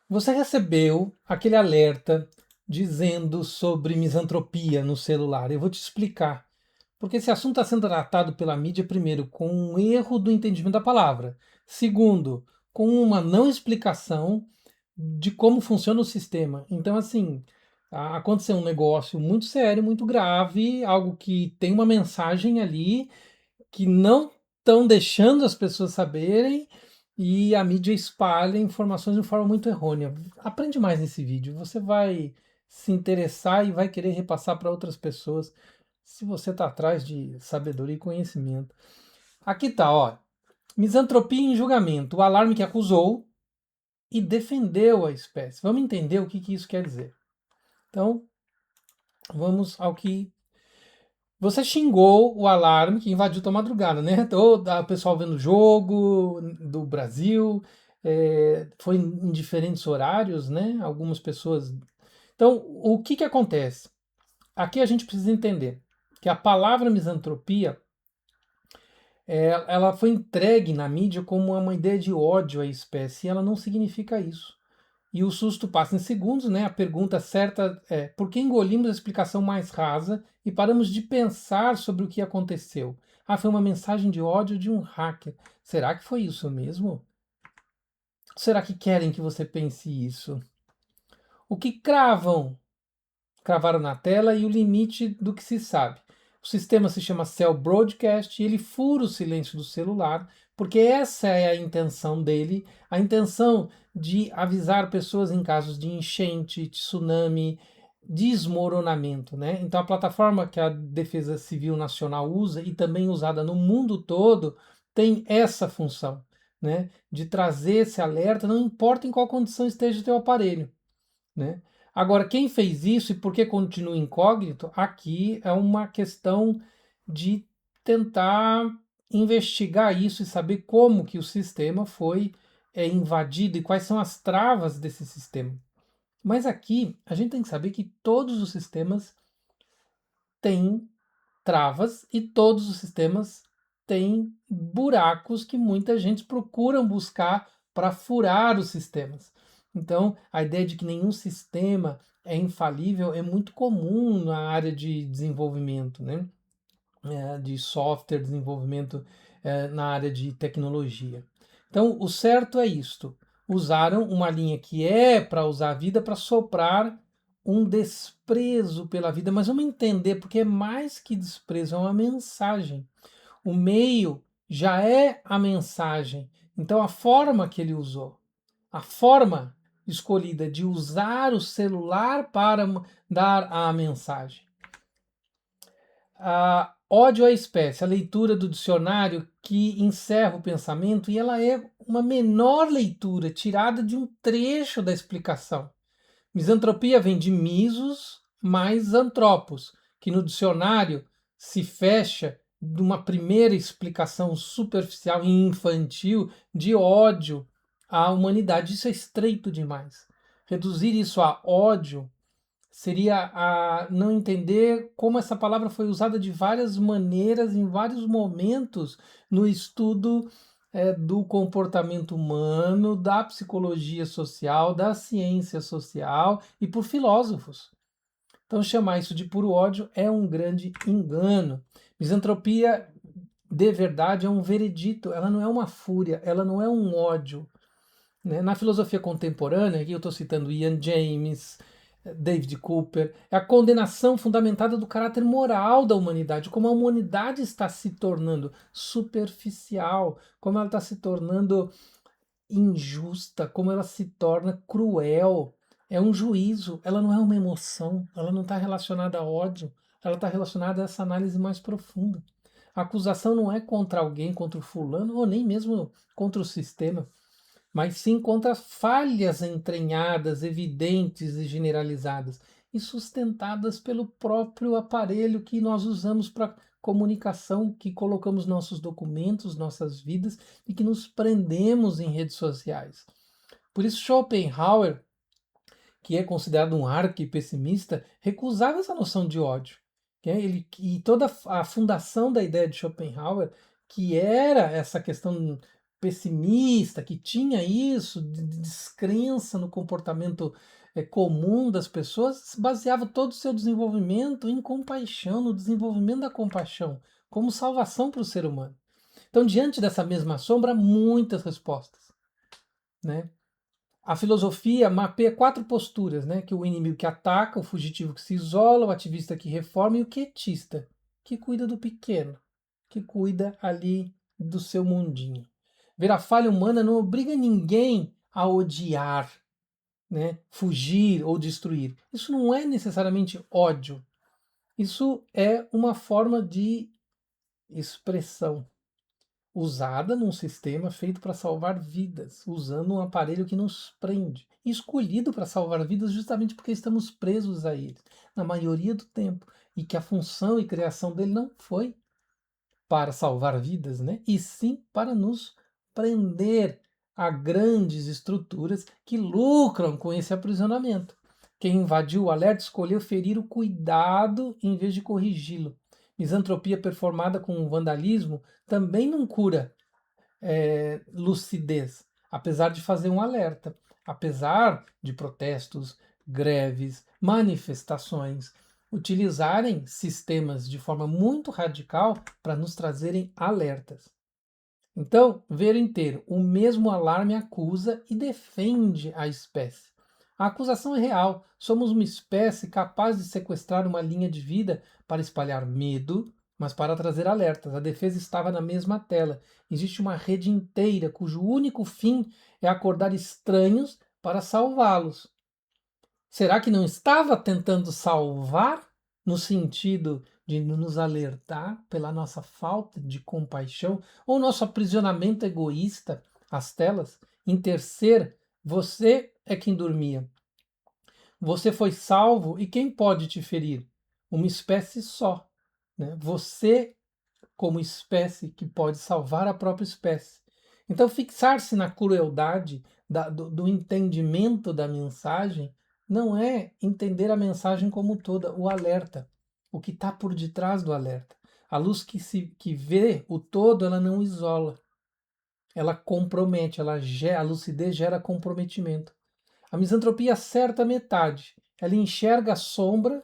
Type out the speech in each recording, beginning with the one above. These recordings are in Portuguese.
Você recebeu aquele alerta dizendo sobre misantropia no celular. Eu vou te explicar. Porque esse assunto está sendo tratado pela mídia, primeiro, com um erro do entendimento da palavra. Segundo, com uma não explicação de como funciona o sistema. Então, assim, aconteceu um negócio muito sério, muito grave, algo que tem uma mensagem ali que não estão deixando as pessoas saberem e a mídia espalha informações de forma muito errônea. Aprende mais nesse vídeo, você vai se interessar e vai querer repassar para outras pessoas se você está atrás de sabedoria e conhecimento. Aqui tá, ó. Misantropia em julgamento, o alarme que acusou e defendeu a espécie. Vamos entender o que, que isso quer dizer. Então, vamos ao que você xingou o alarme que invadiu tua madrugada, né? Todo o pessoal vendo o jogo do Brasil, foi em diferentes horários, né? Algumas pessoas. Então, o que que acontece? Aqui a gente precisa entender que a palavra misantropia, ela foi entregue na mídia como uma ideia de ódio à espécie, e ela não significa isso. E o susto passa em segundos, né? A pergunta certa é: por que engolimos a explicação mais rasa e paramos de pensar sobre o que aconteceu? Ah, foi uma mensagem de ódio de um hacker. Será que foi isso mesmo? Será que querem que você pense isso? O que cravaram na tela e o limite do que se sabe. O sistema se chama Cell Broadcast e ele fura o silêncio do celular, porque essa é a intenção dele, a intenção de avisar pessoas em casos de enchente, tsunami, desmoronamento, né? Então a plataforma que a Defesa Civil Nacional usa e também usada no mundo todo tem essa função, né? De trazer esse alerta, não importa em qual condição esteja o teu aparelho, né? Agora, quem fez isso e por que continua incógnito, aqui é uma questão de tentar investigar isso e saber como que o sistema foi invadido e quais são as travas desse sistema. Mas aqui a gente tem que saber que todos os sistemas têm travas e todos os sistemas têm buracos que muita gente procuram buscar para furar os sistemas. Então, a ideia de que nenhum sistema é infalível é muito comum na área de desenvolvimento, né? De software, desenvolvimento na área de tecnologia. Então, o certo é isto. Usaram uma linha que é para usar a vida para soprar um desprezo pela vida, mas vamos entender, porque é mais que desprezo, é uma mensagem. O meio já é a mensagem. Então, a forma que ele usou, a forma escolhida de usar o celular para dar a mensagem. A ódio à espécie, a leitura do dicionário que encerra o pensamento e ela é uma menor leitura tirada de um trecho da explicação. Misantropia vem de misos mais antropos, que no dicionário se fecha de uma primeira explicação superficial e infantil de ódio à humanidade. Isso é estreito demais. Reduzir isso a ódio seria a não entender como essa palavra foi usada de várias maneiras, em vários momentos, no estudo do comportamento humano, da psicologia social, da ciência social e por filósofos. Então, chamar isso de puro ódio é um grande engano. Misantropia, de verdade, é um veredito, ela não é uma fúria, ela não é um ódio, né? Na filosofia contemporânea, aqui eu estou citando Ian James, David Cooper, é a condenação fundamentada do caráter moral da humanidade, como a humanidade está se tornando superficial, como ela está se tornando injusta, como ela se torna cruel. É um juízo, ela não é uma emoção, ela não está relacionada a ódio, ela está relacionada a essa análise mais profunda. A acusação não é contra alguém, contra o fulano, ou nem mesmo contra o sistema, mas sim contra falhas entranhadas, evidentes e generalizadas, e sustentadas pelo próprio aparelho que nós usamos para comunicação, que colocamos nossos documentos, nossas vidas e que nos prendemos em redes sociais. Por isso, Schopenhauer, que é considerado um arqui-pessimista, recusava essa noção de ódio. E toda a fundação da ideia de Schopenhauer, que era essa questão pessimista, que tinha isso, de descrença no comportamento comum das pessoas, baseava todo o seu desenvolvimento em compaixão, no desenvolvimento da compaixão, como salvação para o ser humano. Então, diante dessa mesma sombra, muitas respostas, né? A filosofia mapeia 4 posturas, né? Que o inimigo que ataca, o fugitivo que se isola, o ativista que reforma e o quietista, que cuida do pequeno, que cuida ali do seu mundinho. Ver a falha humana não obriga ninguém a odiar, né? Fugir ou destruir. Isso não é necessariamente ódio. Isso é uma forma de expressão usada num sistema feito para salvar vidas, usando um aparelho que nos prende, escolhido para salvar vidas justamente porque estamos presos a ele, na maioria do tempo, e que a função e criação dele não foi para salvar vidas, né? E sim para nos prender a grandes estruturas que lucram com esse aprisionamento. Quem invadiu o alerta escolheu ferir o cuidado em vez de corrigi-lo. Misantropia performada com vandalismo também não cura lucidez, apesar de fazer um alerta, apesar de protestos, greves, manifestações, utilizarem sistemas de forma muito radical para nos trazerem alertas. Então, ver inteiro, o mesmo alarme acusa e defende a espécie. A acusação é real. Somos uma espécie capaz de sequestrar uma linha de vida para espalhar medo, mas para trazer alertas. A defesa estava na mesma tela. Existe uma rede inteira cujo único fim é acordar estranhos para salvá-los. Será que não estava tentando salvar no sentido de nos alertar pela nossa falta de compaixão ou nosso aprisionamento egoísta às telas? Em terceiro, você é quem dormia. Você foi salvo e quem pode te ferir? Uma espécie só, né? Você como espécie que pode salvar a própria espécie. Então, fixar-se na crueldade do entendimento da mensagem não é entender a mensagem como toda, o alerta, o que está por detrás do alerta. A luz que vê o todo, ela não isola, ela compromete, a lucidez gera comprometimento. A misantropia acerta a metade, ela enxerga a sombra,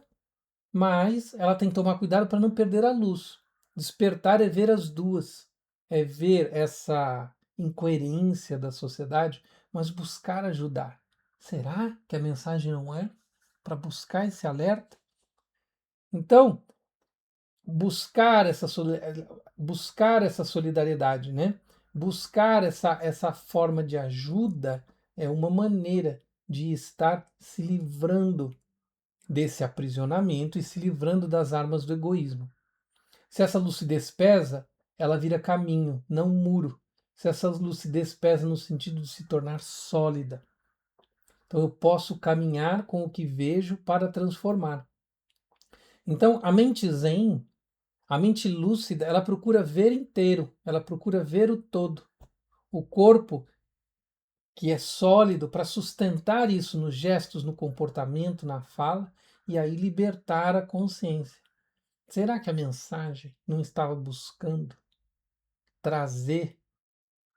mas ela tem que tomar cuidado para não perder a luz. Despertar é ver as duas, é ver essa incoerência da sociedade, mas buscar ajudar. Será que a mensagem não é para buscar esse alerta? Então, buscar essa solidariedade, né? Buscar essa forma de ajuda é uma maneira de estar se livrando desse aprisionamento e se livrando das armas do egoísmo. Se essa lucidez pesa, ela vira caminho, não um muro. Se essa lucidez pesa no sentido de se tornar sólida. Então eu posso caminhar com o que vejo para transformar. Então a mente zen, a mente lúcida, ela procura ver inteiro, ela procura ver o todo. O corpo que é sólido para sustentar isso nos gestos, no comportamento, na fala e aí libertar a consciência. Será que a mensagem não estava buscando trazer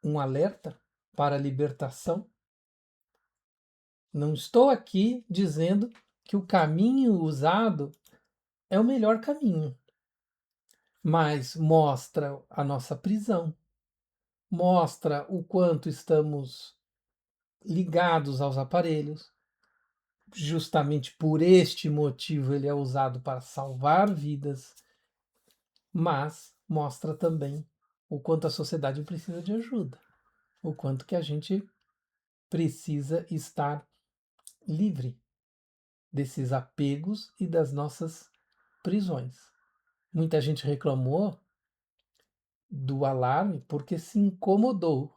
um alerta para a libertação? Não estou aqui dizendo que o caminho usado é o melhor caminho, mas mostra a nossa prisão, mostra o quanto estamos ligados aos aparelhos. Justamente por este motivo ele é usado para salvar vidas, mas mostra também o quanto a sociedade precisa de ajuda, o quanto que a gente precisa estar livre desses apegos e das nossas prisões. Muita gente reclamou do alarme porque se incomodou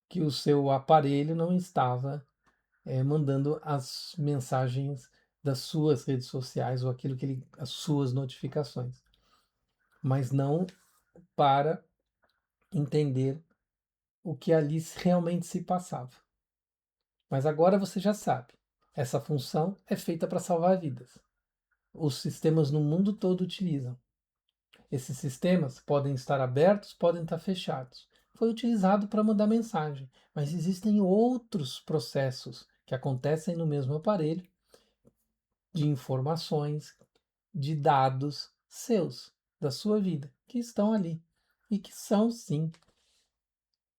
que o seu aparelho não estava mandando as mensagens das suas redes sociais ou aquilo que as suas notificações, mas não para entender o que ali realmente se passava. Mas agora você já sabe, essa função é feita para salvar vidas. Os sistemas no mundo todo utilizam. Esses sistemas podem estar abertos, podem estar fechados. foi utilizado para mandar mensagem, mas existem outros processos que acontecem no mesmo aparelho de informações, de dados seus, da sua vida, que estão ali e que são sim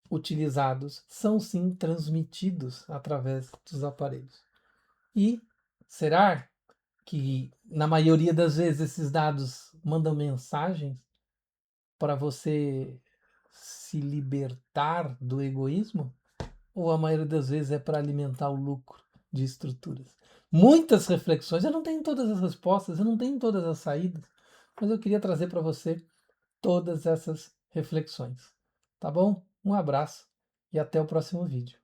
utilizados, são sim transmitidos através dos aparelhos. E será que na maioria das vezes esses dados mandam mensagens para você se libertar do egoísmo? Ou a maioria das vezes é para alimentar o lucro de estruturas? Muitas reflexões, eu não tenho todas as respostas, eu não tenho todas as saídas, mas eu queria trazer para você todas essas reflexões. Tá bom? Um abraço e até o próximo vídeo.